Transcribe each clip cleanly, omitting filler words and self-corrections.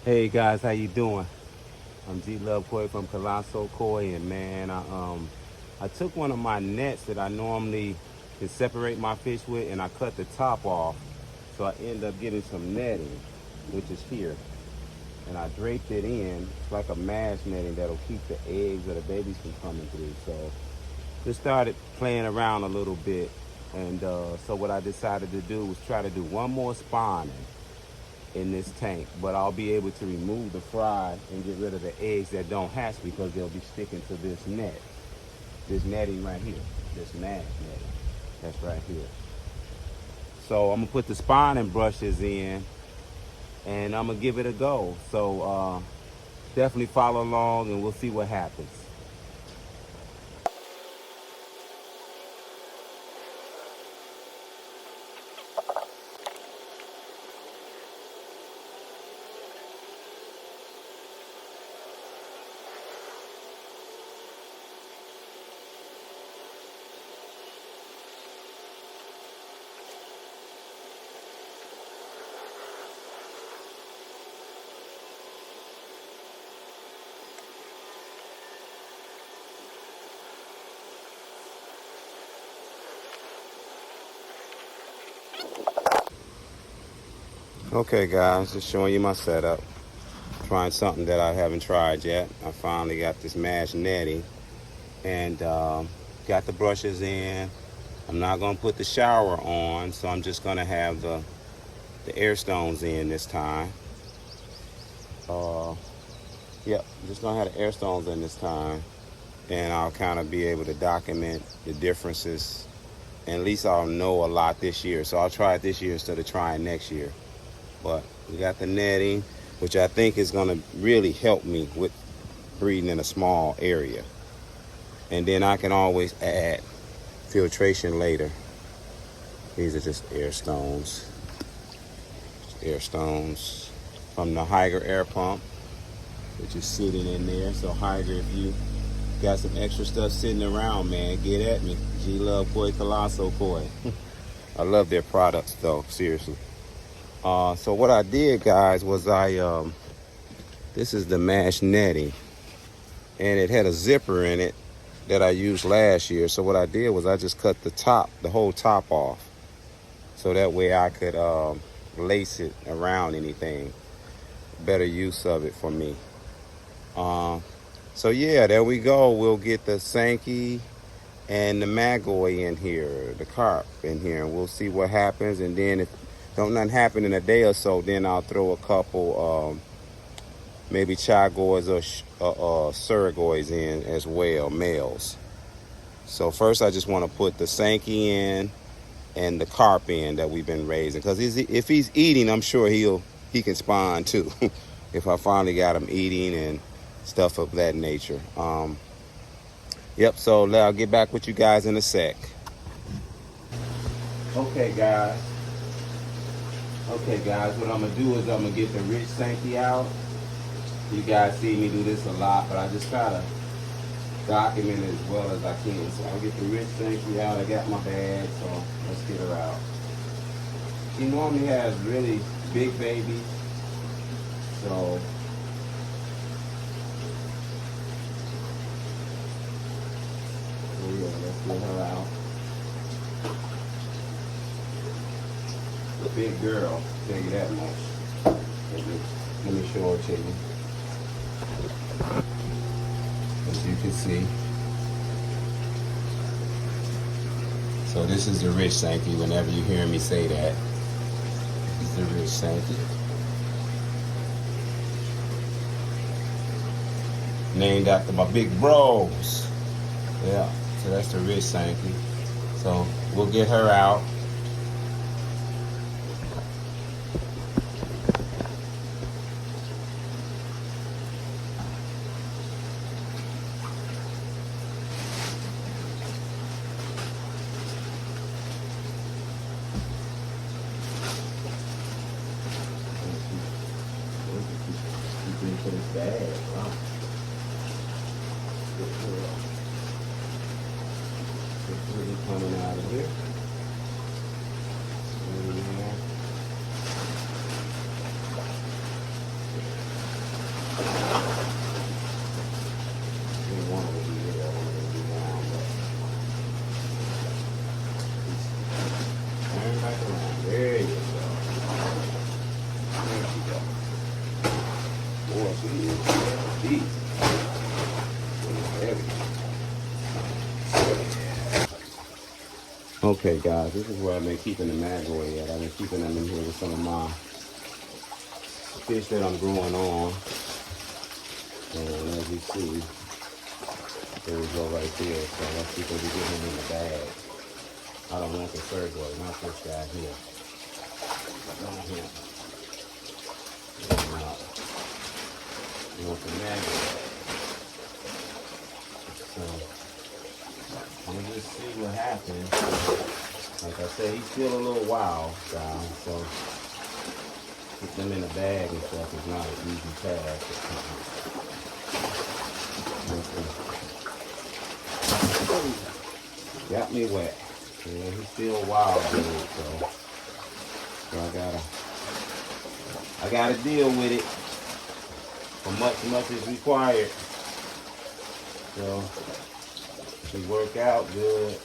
Hey guys, how you doing? I'm G Love Koi from Colosso Koi, and man, I took one of my nets that I normally can separate my fish with, and I cut the top off, so I end up getting some netting, which is here, and I draped it in. It's like a mash netting that'll keep the eggs or the babies from coming through. So just started playing around a little bit, and so what I decided to do was try to do one more spawning in this tank, but I'll be able to remove the fry and get rid of the eggs that don't hatch because they'll be sticking to this net, this netting right here, this mash netting that's right here. So I'm gonna put the spawning brushes in and I'm gonna give it a go. So definitely follow along and we'll see what happens. Okay guys, just showing you my setup. Trying something that I haven't tried yet. I finally got this mash netting and got the brushes in. I'm not gonna put the shower on, so I'm just gonna have the air stones in this time. Yep, I'm just gonna have the air stones in this time, and I'll kind of be able to document the differences, and at least I'll know a lot this year. So I'll try it this year instead of trying next year. But we got the netting, which I think is gonna really help me with breeding in a small area, and then I can always add filtration later. These are just air stones. Air stones from the Higer air pump, which is sitting in there. So Higer, if you got some extra stuff sitting around, man, get at me. G Love Koi, Colosso Koi. I love their products though, seriously. So what I did, guys, was this is the mash netting, and it had a zipper in it that I used last year. So what I did was I just cut the whole top off, so that way I could lace it around anything. Better use of it for me. So yeah, there we go. We'll get the Sanke and the Magoi in here, the carp in here, and we'll see what happens. And then if don't nothing happen in a day or so, then I'll throw a couple maybe Chagois or Saragois in as well, males. So first I just want to put the Sanke in and the carp in that we've been raising, because if he's eating, I'm sure he can spawn too. If I finally got him eating and stuff of that nature. Yep, so I'll get back with you guys in a sec. Okay guys, what I'm gonna do is I'm gonna get the rich Sanke out. You guys see me do this a lot, but I just try to document it as well as I can. So I'll get the rich Sanke out. I got my bag, so let's get her out. She normally has really big babies, so yeah, let's get her out. A big girl, tell you that much. Let me show her to you. As you can see. So this is the rich Sanke. Whenever you hear me say that, this is the rich Sanke. Named after my big bros. Yeah, so that's the rich Sanke. So we'll get her out. For this bag, wow. It's really coming out of here. Okay, guys, this is where I've been keeping the Magoi at. I've been keeping them in here with some of my fish that I'm growing on. And as you see, there we go right there. So let's see if we get him in the bag. I don't want the Saragoi, not this guy here. Not him. No. You want the Magoi. So we'll just see what happens. Like I said, he's still a little wild, guys. So put them in the bag and stuff is not an easy task. Got me wet. Yeah, he's still wild, dude. So I gotta deal with it. For much is required. So if he work out good,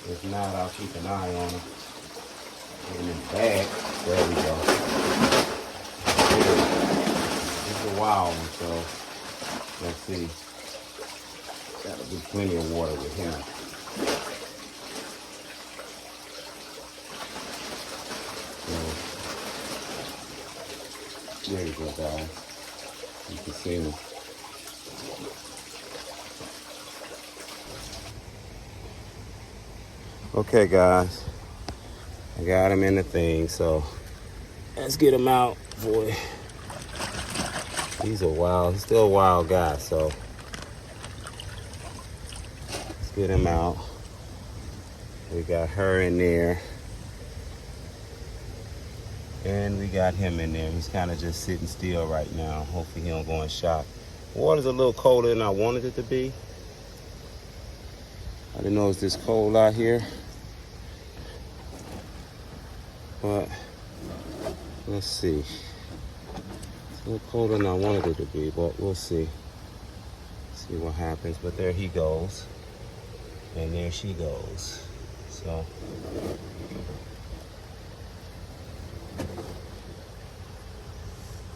if not, I'll keep an eye on him. Get him in the bag. There we go. It's a wild one, so let's see. Gotta do plenty of water with him. So there you go, guys. You can see him. Okay, guys, I got him in the thing, so let's get him out, boy. He's still a wild guy, so let's get him out. We got her in there, and we got him in there. He's kind of just sitting still right now. Hopefully he don't go in shock. Water's a little colder than I wanted it to be. I didn't know it's this cold out here, but let's see. It's a little colder than I wanted it to be, but we'll see. See what happens. But there he goes, and there she goes. So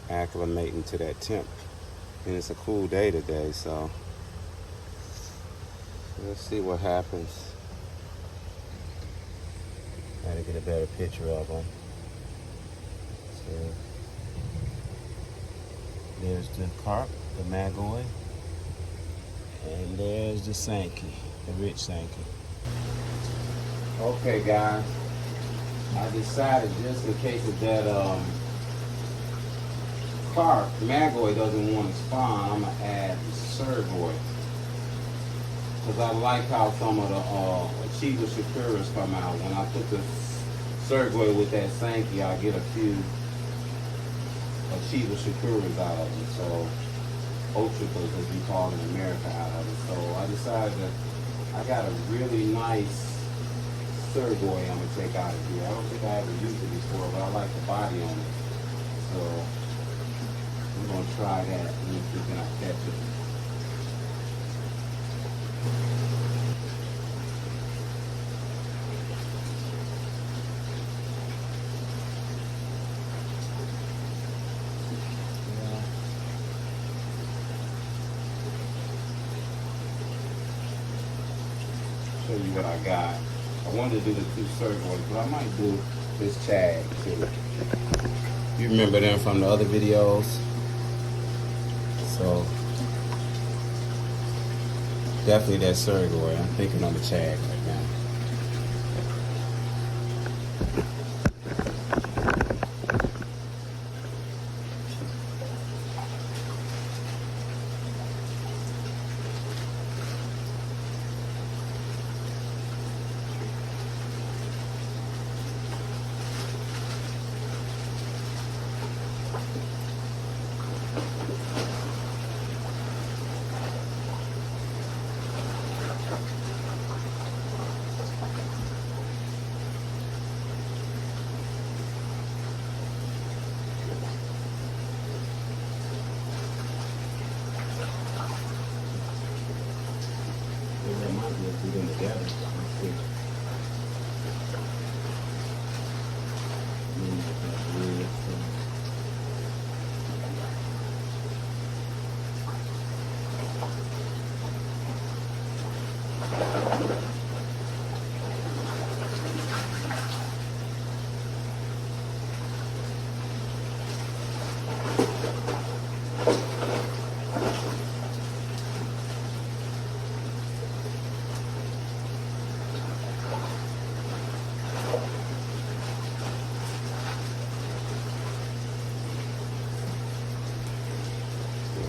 acclimating to that temp, and it's a cool day today, so let's see what happens. Gotta get a better picture of them. So there's the carp, the Magoi, and there's the Sanke, the rich Sanke. Okay, guys, I decided just in case of that carp, Magoi doesn't want to spawn, I'm gonna add the Saragoi. Because I like how some of the Chiba Shakuras come out. When I put the Saragoi with that Sanke, I get a few Chiba Shakuras out of it. So, Otrikas, as we call it in America, out of it. So I decided that I got a really nice Saragoi I'm going to take out of here. I don't think I ever used it before, but I like the body on it. So I'm going to try that and see if I can catch it. Show you what I got. I wanted to do the two Saragoi, but I might do this Chag too. You remember them from the other videos? So definitely that Saragoi. I'm thinking on the Chag right now. Put them together. Let's see.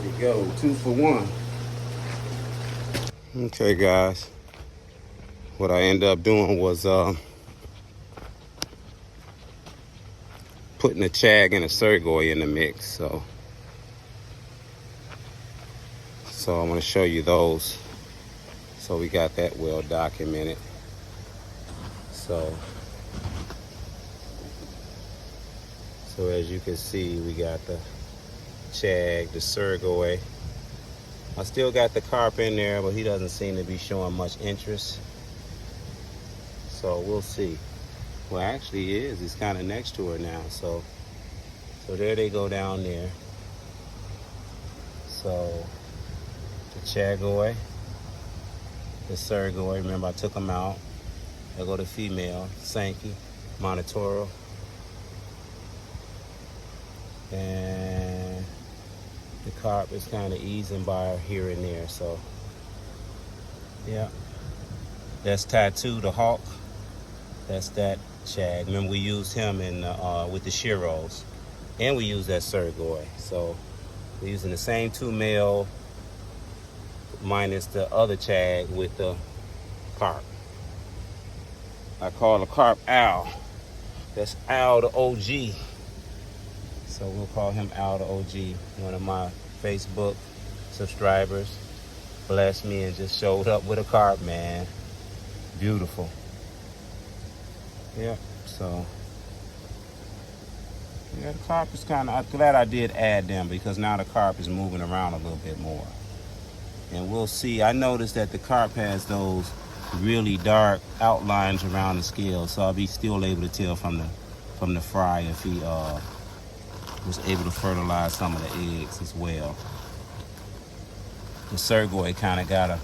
There you go, 2 for 1. Okay, guys. What I ended up doing was putting a Chag and a Saragoi in the mix. So I'm going to show you those. So we got that well documented. So as you can see, we got the Chag, the Saragoi. I still got the carp in there, but he doesn't seem to be showing much interest. So we'll see. Well, actually he is. He's kind of next to her now. So there they go down there. So the Chagoi, the Saragoi, remember I took them out. There go the female, Sanke, Monotoro. And the carp is kind of easing by here and there. So yeah, that's Tattoo, the hawk. That's that Chag. Remember we used him in with the Shiros, and we used that Saragoi. So we're using the same 2 male minus the other Chag with the carp. I call the carp Al. That's Al the OG. So we'll call him Al the OG. One of my Facebook subscribers blessed me and just showed up with a carp, man. Beautiful. Yeah, so yeah, the carp is kind of, I'm glad I did add them because now the carp is moving around a little bit more. And we'll see. I noticed that the carp has those really dark outlines around the scale, so I'll be still able to tell from the fry if he was able to fertilize some of the eggs as well. The Saragoi kind of got a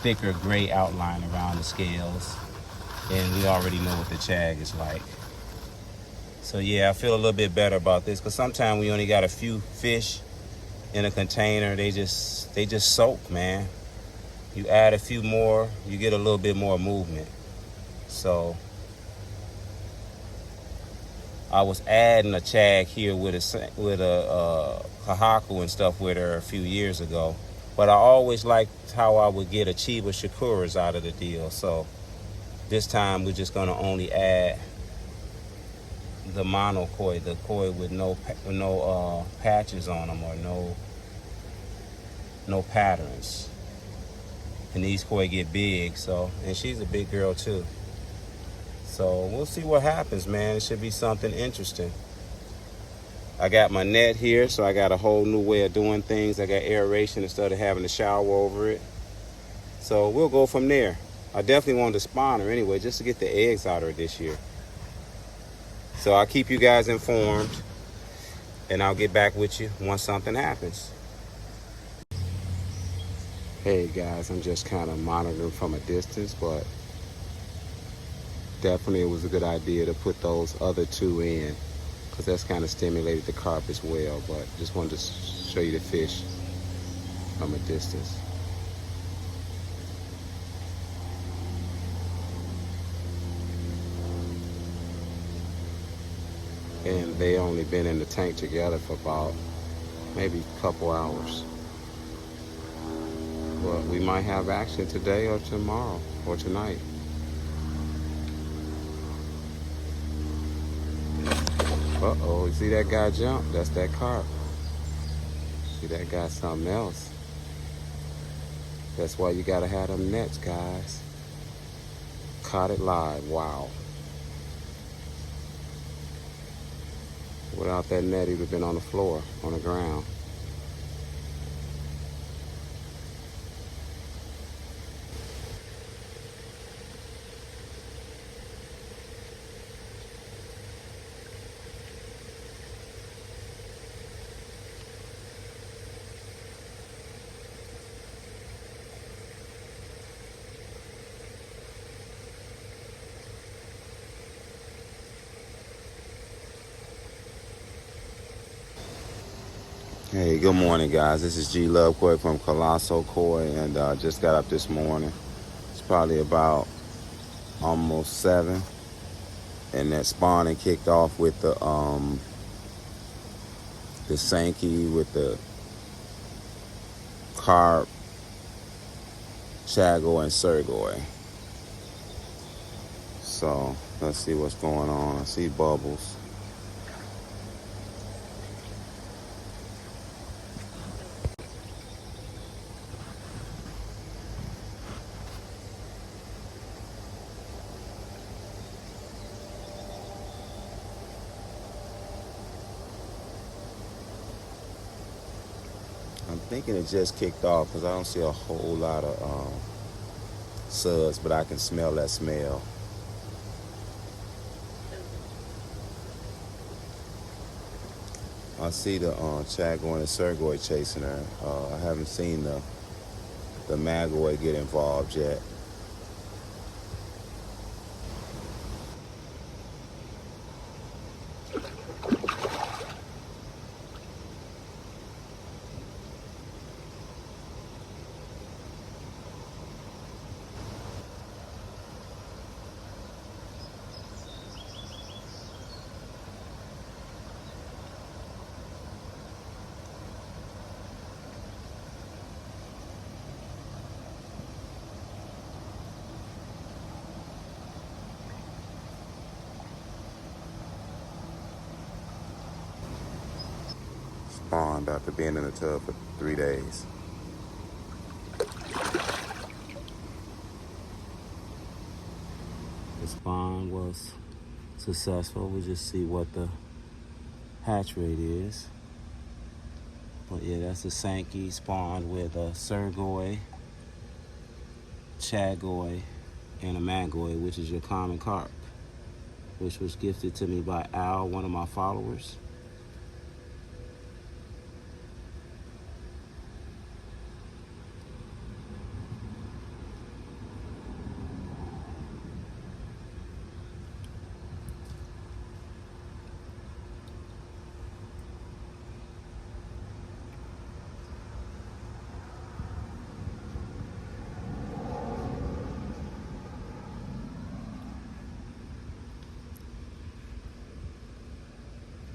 thicker gray outline around the scales, and we already know what the Chag is like. So yeah, I feel a little bit better about this because sometimes we only got a few fish in a container. They just soak, man. You add a few more, you get a little bit more movement. So I was adding a Chag here with a Kahaku and stuff with her a few years ago, but I always liked how I would get a Chiba Shakuras out of the deal. So this time we're just gonna only add the mono koi, the koi with no patches on them or no patterns. And these koi get big, so, and she's a big girl too. So we'll see what happens, man. It should be something interesting. I got my net here, so I got a whole new way of doing things. I got aeration instead of having to shower over it. So we'll go from there. I definitely wanted to spawn her anyway, just to get the eggs out of her this year. So I'll keep you guys informed, and I'll get back with you once something happens. Hey guys, I'm just kind of monitoring from a distance, but definitely it was a good idea to put those other 2 in, because that's kind of stimulated the carp as well. But just wanted to show you the fish from a distance. And they only been in the tank together for about maybe a couple hours. But we might have action today or tomorrow or tonight. Uh-oh, you see that guy jump? That's that carp. See that guy something else. That's why you gotta have them nets, guys. Caught it live, wow. Without that net, he would have been on the floor, on the ground. Hey, good morning, guys. This is G Love Koi from Colossal Koi, and just got up this morning. It's probably about almost 7, and that spawning kicked off with the Sanke with the carp, Chagoi, and Saragoi. So let's see what's going on. I see bubbles. I'm thinking it just kicked off because I don't see a whole lot of suds, but I can smell that smell. I see the Chagoi and Saragoi chasing her. I haven't seen the Magoi get involved yet. Spawned after being in the tub for 3 days. The spawn was successful. We'll just see what the hatch rate is. But yeah, that's a Sanke spawned with a Saragoi, Chagoi, and a Magoi, which is your common carp, which was gifted to me by Al, one of my followers.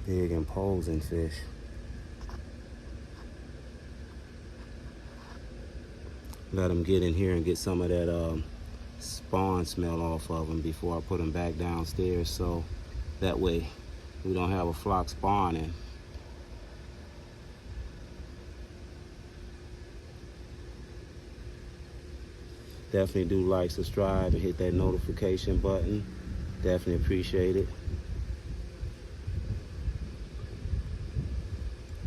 Big imposing fish. Let them get in here and get some of that spawn smell off of them before I put them back downstairs, so that way we don't have a flock spawning. Definitely do like, subscribe, and hit that notification button. Definitely appreciate it.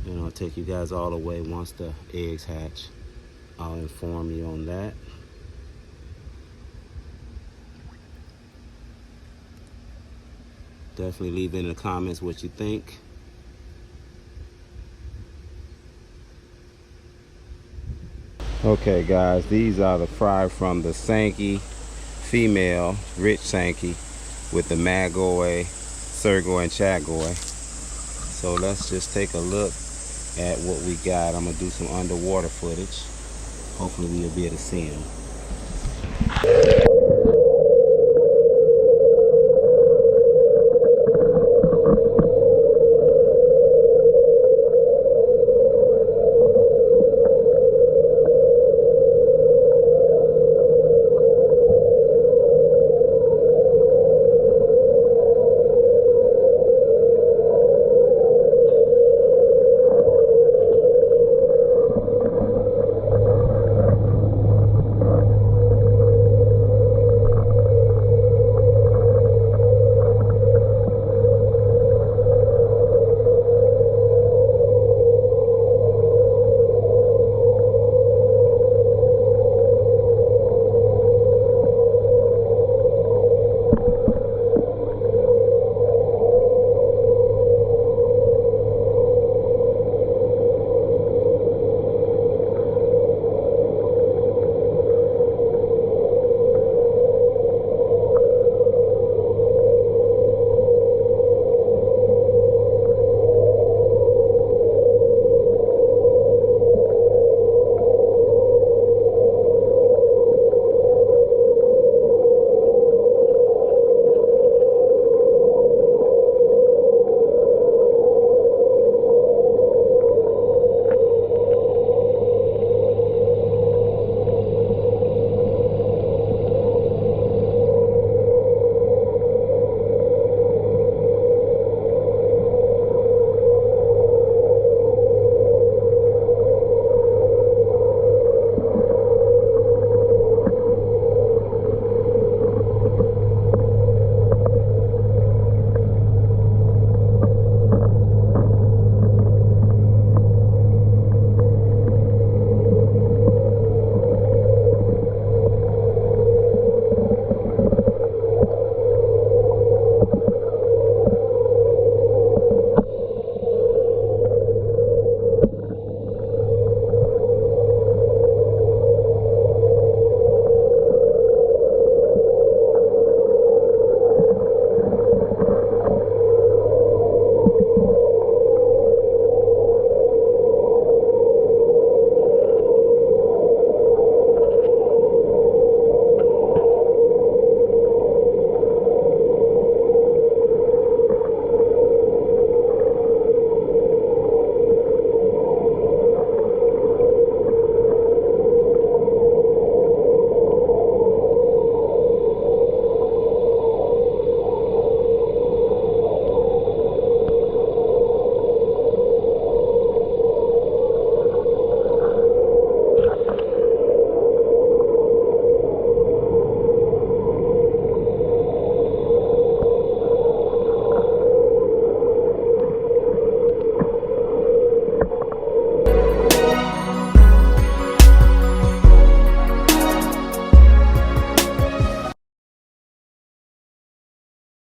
And I'll take you guys all the way once the eggs hatch. I'll inform you on that. Definitely leave in the comments what you think. Okay guys, these are the fry from the Sanke female, rich Sanke, with the Magoi, Saragoi, and Chagoi. So let's just take a look at what we got. I'm gonna do some underwater footage. Hopefully we'll be able to see them.